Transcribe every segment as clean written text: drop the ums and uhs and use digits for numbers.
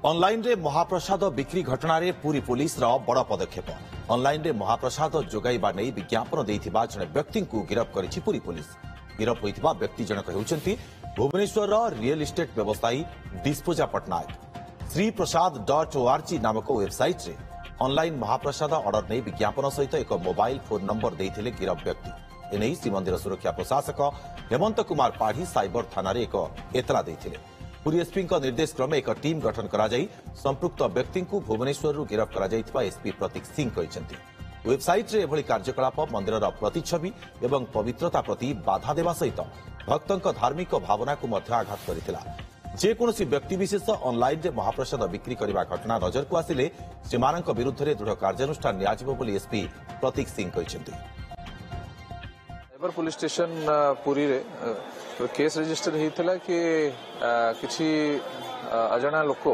Online रे महाप्रसाद बिक्री घटना रे पूरी पुलिस रा बड़ पदक्षेप। ऑनलाइन रे महाप्रसाद जोगाइबा नै विज्ञापन देइथिबा जने व्यक्ति को गिरफ्त करिछि पूरी पुलिस। गिरफ्त होइथिबा व्यक्ति जनक हेउचंती भुवनेश्वर रा रियल एस्टेट व्यवसायी डिस्पोजा पटनायक। श्रीप्रसाद.org नामक वेबसाइट रे ऑनलाइन महाप्रसाद ऑर्डर नै विज्ञापन सहित एक मोबाइल फोन नंबर देइथिले गिरफ्त व्यक्ति। एनै श्रीमंदिर सुरक्षा प्रशासक हेमंत कुमार पाढ़ी साइबर थाना रे एक एतला देइथिले। पुरी एसपी निर्देश क्रमे एक टीम गठन करा जाई संपृक्त व्यक्ति को भुवनेश्वर गिरफ्त करा जाइथिबा एसपी प्रतीक सिंह कहिसेंति। वेबसाइट रे एभली कार्यकलाप मंदिर प्रतिच्छवि एवं पवित्रता प्रति बाधा देवा सहित भक्तों धार्मिक भावना को मध्य आघात करथिला। जेकोसी व्यक्तिविशेष ऑनलाइन रे महाप्रसाद बिक्री करने घटना नजर को आसिले सेमानक विरुद्ध रे दृढ़ कार्यानुष्ठान नियाजिबो बोली एसपी प्रतीक सिंह कहिसेंति। साइबर पुलिस स्टेशन पुरी रे केस रजिस्टर होता कि किसी अजना लोक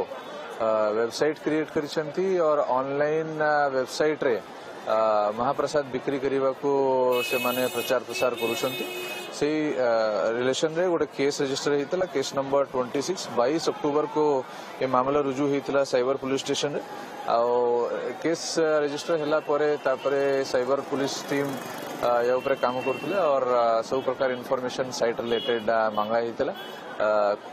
वेबसाइट क्रिएट करिसेंती और ऑनलाइन वेबसाइट रे महाप्रसाद बिक्री करने को से माने प्रचार प्रसार करुछंती। से रिलेशन रे गोटे केस रजिस्टर होता केस नंबर 26 22 अक्टोबर को ये मामला रुजु होता साइबर पुलिस स्टेशन रे। केस रजिस्टर हैला परे तापरे साइबर पुलिस टीम या ऊपर काम करते और सब प्रकार इनफॉरमेशन साइट रिलेटेड मांगा होता।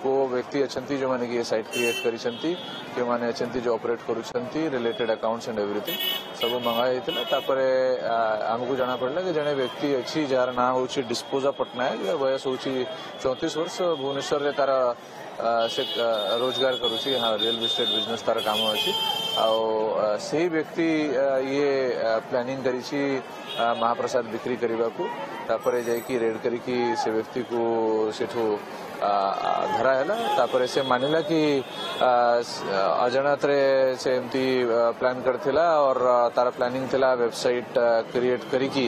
को व्यक्ति अच्छा जो मैंने ये साइट क्रिएट करिसेंती के माने अच्छा जो ऑपरेट करुछंती रिलेटेड अकाउंट्स एंड एवरीथिंग सब मंगा होता। आमको जना पड़ा कि जड़े व्यक्ति अच्छी जार ना हूँ डिस्पोजा पटनायक बयस हूँ 34 वर्ष भुवनेश्वर रे तार से रोजगार करुच्ची। हाँ रियल एस्टेट बिजनेस तार काम अच्छी से व्यक्ति ये प्लानिंग करिछि महाप्रसाद बिक्री करने को तापरे जाइकी रेड करिकी से व्यक्ति को सेठू धरा है। से मानिला कि अजाणत से एमती प्लान करथिला और तार प्लानिंग थिला वेबसाइट क्रिएट करिकी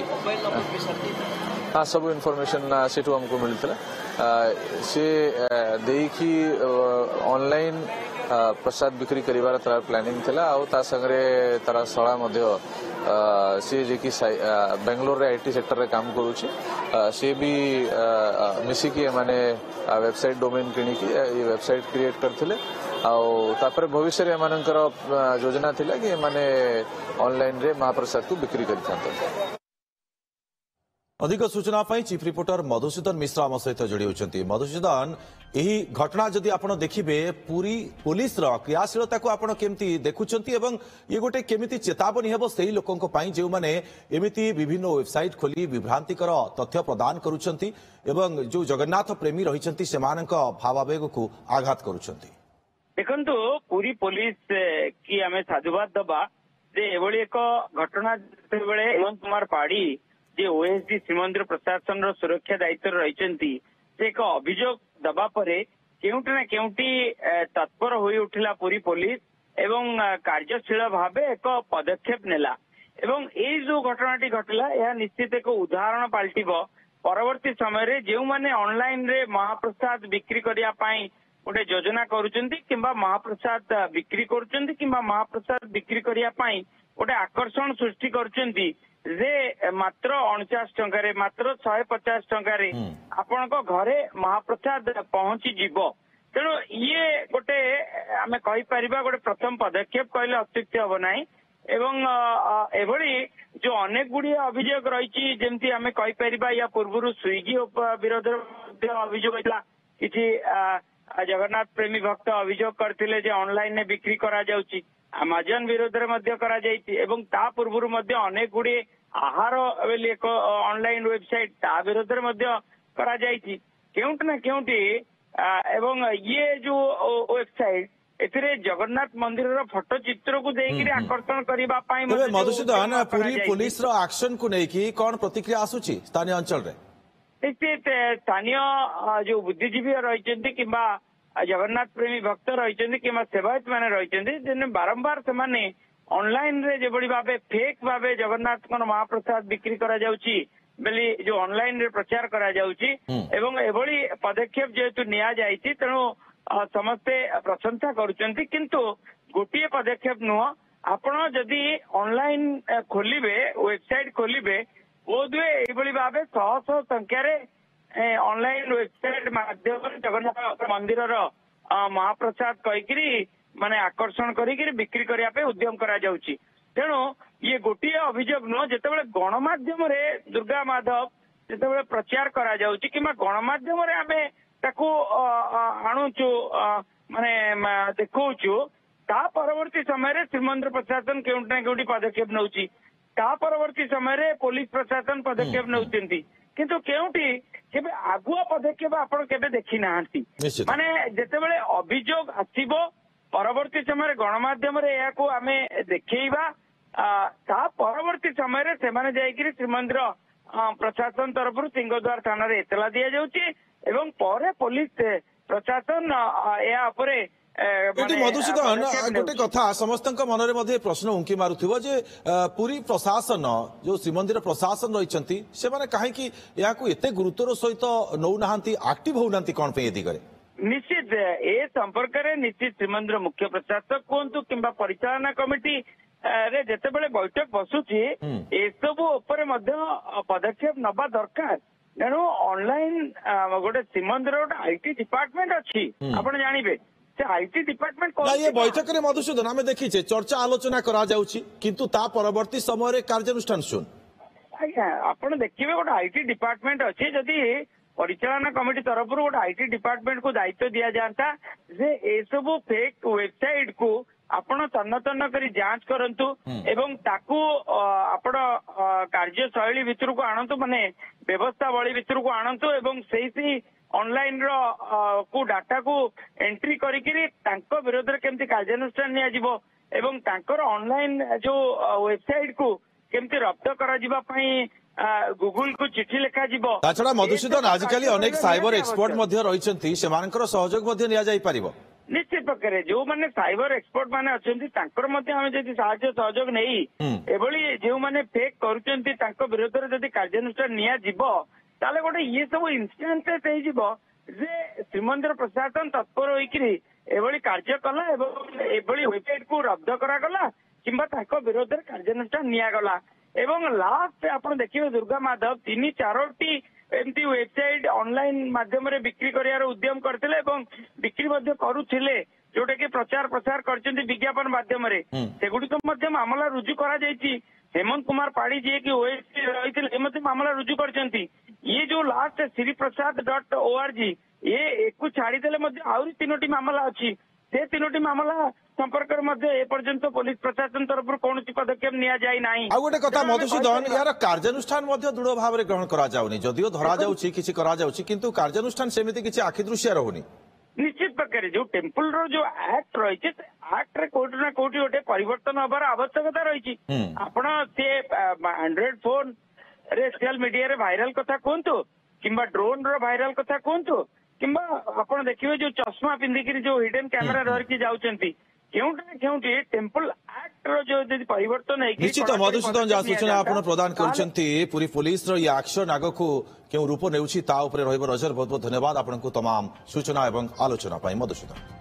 हाँ सब इनफॉरमेशन सेठू हमको मिलता से देखी ऑनलाइन प्रसाद बिक्री करिवार तार प्लानिंग थिला और ता संगरे तार सळा मध्य सी जे कि बेंगलोर रे आईटी सेक्टर रे काम करूची से भी मिसिकी माने वेबसाइट डोमेन किनिकी ये वेबसाइट क्रिएट करथिले तापर भविष्य रे मानकर योजना थिला कि माने ऑनलाइन रे महाप्रसाद को बिक्री करिथांते। अधिक सूचना चीफ रिपोर्टर मधुसूदन मिश्रा आम सहित जोड़ी होती। मधुसूदन यही घटना जदि आपण देखिबे पूरी पुलिस क्रियाशीलता को आपण केमती देखुंत एवं ये गोटे केमिति चेतावनी हेबो सेही लोकंक पई जे माने एमिति विभिन्न वेबसाइट खोली विभ्रांतिकर तथ्य प्रदान करूछंती एवं जो जगन्नाथ प्रेमी रहिछंती सेमानक भावावेग को आघात करूछंती। देखंतु पूरी पुलिस की आमे साधुवाद दबा जे एभली एक घटना बेले हेमंत कुमार पाढ़ी जे ओएसडी श्रीमंदिर प्रशासन सुरक्षा दायित्व रही से एक अभियोग दबा परे केउटी ना केउटी तत्पर होई उठिला पूरी पुलिस एवं कार्यशील भावे एक पदक्षेप नेला एवं ए जो घटनाटी घटला यह निश्चित एक उदाहरण पाल्टिबो परवर्ती समय रे जेउ माने ऑनलाइन रे महाप्रसाद बिक्री करिया पाई गोटे योजना करूचंती किंबा महाप्रसाद बिक्री करूचंती किंबा महाप्रसाद बिक्री करिया पाई गोटे आकर्षण सृष्टि करूचंती जे मात्र 49 टंका मात्र 150 टंका आपण घरे महाप्रसाद पहुंची जीव। तेणु ये गोटे आमे कहि परिबा गोटे प्रथम पदक्षेप कहले अत्युक्ति हम ना एवं एभली जो अनेक गुड़िया अभियोग रही जमती आमे कहि परिबा या पूर्व स्विगी विरोध अभियोग होता किसी जगन्नाथ प्रेमी भक्त अभियोग करथिले जे ऑनलाइन ने बिक्री करा जाउची अमेजन विरोध में करा जाइछि एवं ता पूर्व अनेक गुड़े आहार एक ऑनलाइन वेबसाइट ता विरोध में करा जाइछि केउंट ना केउंटी एवं ये जो वेबसाइट एथिरे जगन्नाथ मंदिर रो फोटो चित्र को देकरी आकर्षण करबा पाई मधुसूदन पूरी पुलिस रो एक्शन को नेकी कोन प्रतिक्रिया आसुची स्थानीय अंचल रे स्थानीय जो बुद्धिजीवी रहिचंती किबा जगन्नाथ प्रेमी भक्त रही कि सेवायत मैंने रही बारंबार से ऑनलाइन रे जेबड़ी भावे फेक भावे जगन्नाथ महाप्रसाद बिक्री करा जाउची बेली जो ऑनलाइन रे प्रचार करा जाउची एवं एभली पदक्षेप जेहेतु निया जाइछि तेणु समस्ते प्रशंसा करुचंती किंतु गोटे पदक्षेप नुह आपण जदि ऑनलाइन खोलिबे वेबसाइट खोलिबे बोधवे एभली भावे शह शह संख्यार ऑनलाइन वेबसाइट माध्यम जगन्नाथ मंदिर महाप्रसाद कहीकि ମାନେ ଆକର୍ଷଣ କରିକି ବିକ୍ରି କରିବା ପାଇଁ ଉଦ୍ୟମ କରାଯାଉଛି। ତେଣୁ ଇଏ ଗୋଟିଏ ଅଭିଯୋଗ ନୁହଁ, ଯେତେବେଳେ ଗଣମାଧ୍ୟମରେ ଦୁର୍ଗା ମାଧବ ଯେତେବେଳେ ପ୍ରଚାର କରାଯାଉଛି କିମ୍ବା ଗଣମାଧ୍ୟମରେ ଆମେ ତାକୁ ଆଣୁଛୁ ମାନେ ଦେଖଉଛୁ, ତା ପରବର୍ତ୍ତୀ ସମୟରେ ଶ୍ରୀମନ୍ଦିର ପ୍ରଶାସନ କେଉଁଠି ନା କେଉଁଠି ପଦକ୍ଷେପ ନେଉଛି, ତା ପରବର୍ତ୍ତୀ ସମୟରେ ପୋଲିସ ପ୍ରଶାସନ ପଦକ୍ଷେପ ନେଉଛନ୍ତି, କିନ୍ତୁ କେଉଁଠି କେବେ ଆଗୁଆ ପଦକ୍ଷେପ ଆପଣ କେବେ ଦେଖି ନାହାନ୍ତି। ମାନେ ଯେତେବେଳେ ଅଭିଯୋଗ ଆସିବ ପରବର୍ତ୍ତୀ ସମୟରେ ଗଣମାଧ୍ୟମରେ ଏହାକୁ ଆମେ ଦେଖେଇବା, ତା ପରବର୍ତ୍ତୀ ସମୟରେ ସେମାନେ ଯାଇକିରି ଶ୍ରୀମନ୍ଦିର ପ୍ରଶାସନ ତରଫରୁ ସିଂହଦ୍ୱାର ଥାନାରେ ଏତଲା ଦିଆଯାଉଛି ଏବଂ ପରେ ପୋଲିସ ପ୍ରଶାସନ ଏହା ଉପରେ मधुसूदन गोटे कथा समस्त मनरे मध्य प्रश्न उंकी मारुथिबो जे पुरी प्रशासन जो श्रीमंदिर प्रशासन रही से माने कहीं एते गुरुत्वर सहित नौ नाहांती एक्टिव होउनांती कोन पे ए दिगरे निश्चित ए संपर्क रे निश्चित श्रीमंदिर मुख्य प्रशासक कोंतु किंबा परिचालना कमिटी रे जेतेबेले बैठक बसुची ए सब ऊपर मध्य पदक्षेप नबा दरकार। तेणु ऑनलाइन गोटे श्रीमंदिर आईटी डिपार्टमेंट अच्छी आपण जानिबे आईटी डिपार्टमेंट ये बैठक में मधुसूदन आम देखीचे चर्चा आलोचना करा जाउची किंतु ता परवर्ती समय कार्यानुष्ठान सुन आज्ञा आपण देखिबे गोटे आईटी डिपार्टमेंट अच्छी जदि परिचालना कमिटी तरफ गोटे आईटी डिपार्टमेंट को दायित्व दिया जाता जे ए सब फेक वेबसाइट को आपण तन्न तन्न करी जांच करंतु एवं ताकू आपण कार्यशैली भितर को आणंतु माने व्यवस्था बळी भितर को आणंतु एवं सेही ऑनलाइन रो को डाटा को एंट्री करिकिरी तांको विरोध रे केमती कार्यानुष्ठान निया जिवो एवं तांकर ऑनलाइन जो वेबसाइट को केमती रद्द करा जिबा पई गूगल को चिठी लिखा जिवो। ताछड़ा मधुसूदन आजिकली अनेक साइबर एक्सपर्ट मध्ये रहिसंती सेमानकर सहयोग मध्ये निया जाई परिबो निश्चित प्रकार जो माने साइबर एक्सपर्ट माने अछंती तांकर मध्ये हम जदि सहायता सहयोग नै एबळी जो माने फेक करूचंती तांको विरोध रे जदि कार्यानुष्ठान निया जिवो ताले गोटे ये सब इन्स्टान्सेस हो जे श्रीमंदिर प्रशासन तत्पर होइकिरी एभली कार्य कला एवं एभली वेबसाइट को रद्द करागला किंबा ताको विरोध रे कार्यानुष्ठान नियागला एवं लास्ट आपण देखिबे दुर्गा माधव 3-4टी एमती वेबसाइट ऑनलाइन माध्यम रे बिक्री करियार उद्यम करथिले एवं बिक्री मध्ये करूथिले जोटा कि प्रचार प्रसार करचंती विज्ञापन माध्यम रे सेगुडी तो मध्ये मामला रुजु करा जायछि। हेमंत कुमार पाड़ी जी की ओएससी रही मामला रुजु करचंती। ये जो लास्ट श्रीप्रसाद.org ये एक छाड़ीदेले आहरी 3टी मामला अच्छी से 3टी मामला संपर्क ए पर्यंत पुलिस प्रशासन तरफ कौन पदक्षेप निया जाय नाही। आ गोटे कथा मधुसूदन यार कार्यानुष्ठान दृढ़ भाव में ग्रहण करा जाउनी जदियो धरा जाउची किछि करा जाउची किंतु कार्यानुष्ठान सेमिति किछि आखि दृश्य रहुनी। निश्चित प्रकार जो टेम्पल रो जो एक्ट रही एक्ट रे कोटी ना कोटी गोटे परिवर्तन हबार आवश्यकता रही। आपण से एंड्रॉइड फोन रे सोशल मीडिया रे वायरल कथा कहतु किंबा ड्रोन रो वायरल कथा कहतु किंबा आपण देखिबे जो चश्मा पिंधिकी जो हिडन कैमरा धरकी जाउचंती केउंटी टेम्पल एक्ट रो जो यदि परिवर्तन है निश्चित मधुसूदन जा सूचना आपण प्रदान करचंती पूरी पुलिस रो ये एक्शन आगको केउ रूप नेउछि ता ऊपर रहइबो नजर। बहुत बहुत धन्यवाद आपनकु तमाम सूचना एवं आलोचना पई मधुसूदन।